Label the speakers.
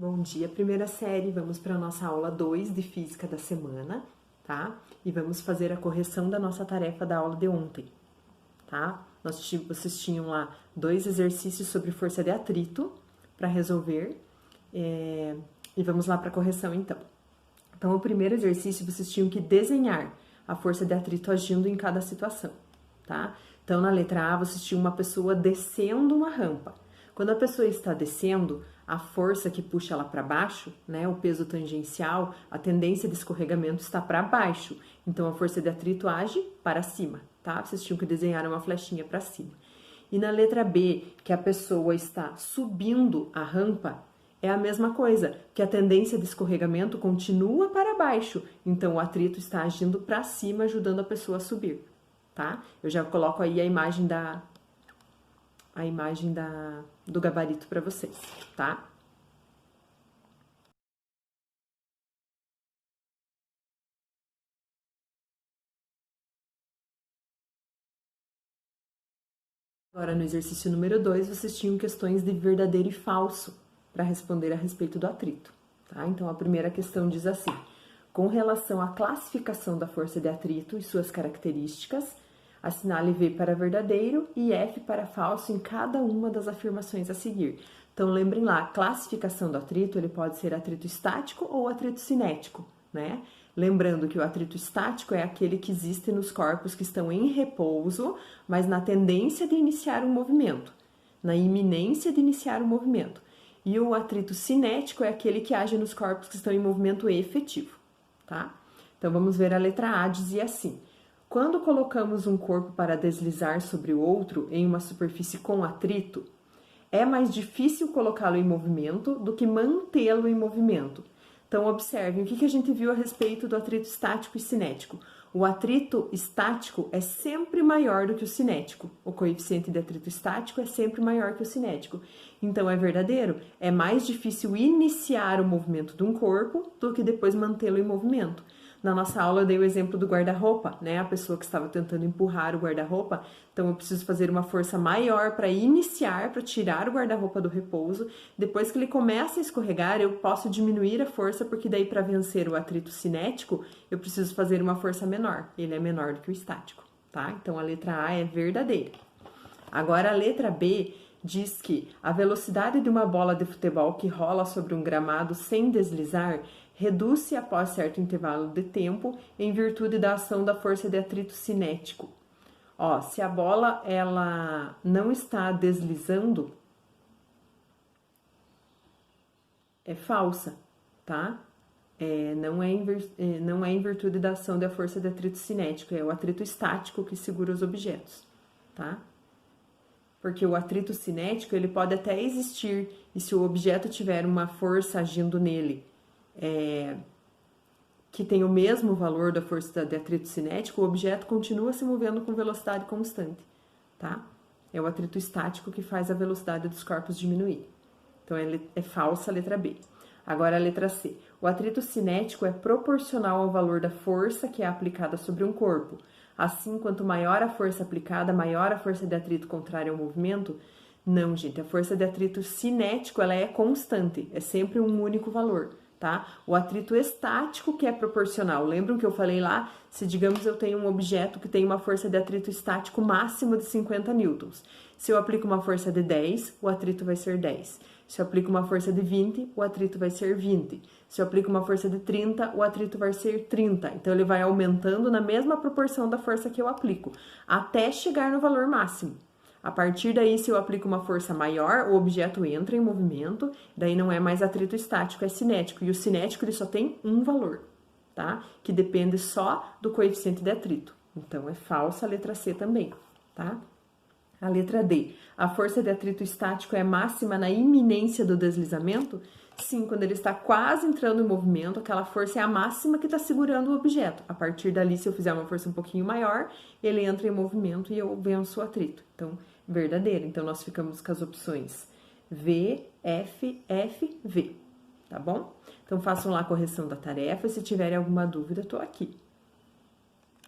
Speaker 1: Bom dia, primeira série. Vamos para a nossa aula 2 de Física da semana, tá? E vamos fazer a correção da nossa tarefa da aula de ontem, tá? Vocês tinham lá 2 exercícios sobre força de atrito para resolver. E vamos lá para a correção, então. Então, o primeiro exercício, vocês tinham que desenhar a força de atrito agindo em cada situação, tá? Então, na letra A, vocês tinham uma pessoa descendo uma rampa. Quando a pessoa está descendo, a força que puxa ela para baixo, né, o peso tangencial, a tendência de escorregamento está para baixo. Então, a força de atrito age para cima, tá? Vocês tinham que desenhar uma flechinha para cima. E na letra B, que a pessoa está subindo a rampa, é a mesma coisa, que a tendência de escorregamento continua para baixo. Então, o atrito está agindo para cima, ajudando a pessoa a subir, tá? Eu já coloco aí a imagem do gabarito para vocês, tá? Agora, no exercício número 2, vocês tinham questões de verdadeiro e falso para responder a respeito do atrito, tá? Então, a primeira questão diz assim: com relação à classificação da força de atrito e suas características, assinale V para verdadeiro e F para falso em cada uma das afirmações a seguir. Então, lembrem lá, a classificação do atrito, ele pode ser atrito estático ou atrito cinético, né? Lembrando que o atrito estático é aquele que existe nos corpos que estão em repouso, mas na tendência de iniciar um movimento, na iminência de iniciar um movimento. E o atrito cinético é aquele que age nos corpos que estão em movimento efetivo, tá? Então, vamos ver a letra A, dizia assim: quando colocamos um corpo para deslizar sobre o outro em uma superfície com atrito, é mais difícil colocá-lo em movimento do que mantê-lo em movimento. Então, observem o que a gente viu a respeito do atrito estático e cinético. O atrito estático é sempre maior do que o cinético. O coeficiente de atrito estático é sempre maior que o cinético. Então, é verdadeiro? É mais difícil iniciar o movimento de um corpo do que depois mantê-lo em movimento. Na nossa aula eu dei o exemplo do guarda-roupa, né? A pessoa que estava tentando empurrar o guarda-roupa. Então, eu preciso fazer uma força maior para iniciar, para tirar o guarda-roupa do repouso. Depois que ele começa a escorregar, eu posso diminuir a força, porque daí para vencer o atrito cinético, eu preciso fazer uma força menor. Ele é menor do que o estático, tá? Então, a letra A é verdadeira. Agora, a letra B diz que a velocidade de uma bola de futebol que rola sobre um gramado sem deslizar reduz-se após certo intervalo de tempo em virtude da ação da força de atrito cinético. Ó, se a bola ela não está deslizando, é falsa, tá? Não é em virtude da ação da força de atrito cinético, é o atrito estático que segura os objetos, tá? Porque o atrito cinético, ele pode até existir, e se o objeto tiver uma força agindo nele, que tem o mesmo valor da força de atrito cinético, o objeto continua se movendo com velocidade constante, tá? É o atrito estático que faz a velocidade dos corpos diminuir. Então, é falsa a letra B. Agora, a letra C. O atrito cinético é proporcional ao valor da força que é aplicada sobre um corpo. Assim, quanto maior a força aplicada, maior a força de atrito contrária ao movimento. Não, gente, a força de atrito cinético, ela é constante, é sempre um único valor, tá? O atrito estático que é proporcional. Lembram que eu falei lá? Se, digamos, eu tenho um objeto que tem uma força de atrito estático máximo de 50 newtons. Se eu aplico uma força de 10, o atrito vai ser 10. Se eu aplico uma força de 20, o atrito vai ser 20. Se eu aplico uma força de 30, o atrito vai ser 30. Então, ele vai aumentando na mesma proporção da força que eu aplico, até chegar no valor máximo. A partir daí, se eu aplico uma força maior, o objeto entra em movimento, daí não é mais atrito estático, é cinético. E o cinético, ele só tem um valor, tá? Que depende só do coeficiente de atrito. Então, é falsa a letra C também, tá? A letra D. A força de atrito estático é máxima na iminência do deslizamento? Sim, quando ele está quase entrando em movimento, aquela força é a máxima que está segurando o objeto. A partir dali, se eu fizer uma força um pouquinho maior, ele entra em movimento e eu venço o atrito. Então, verdadeiro. Então, nós ficamos com as opções V, F, F, V. Tá bom? Então, façam lá a correção da tarefa. Se tiverem alguma dúvida, eu tô aqui.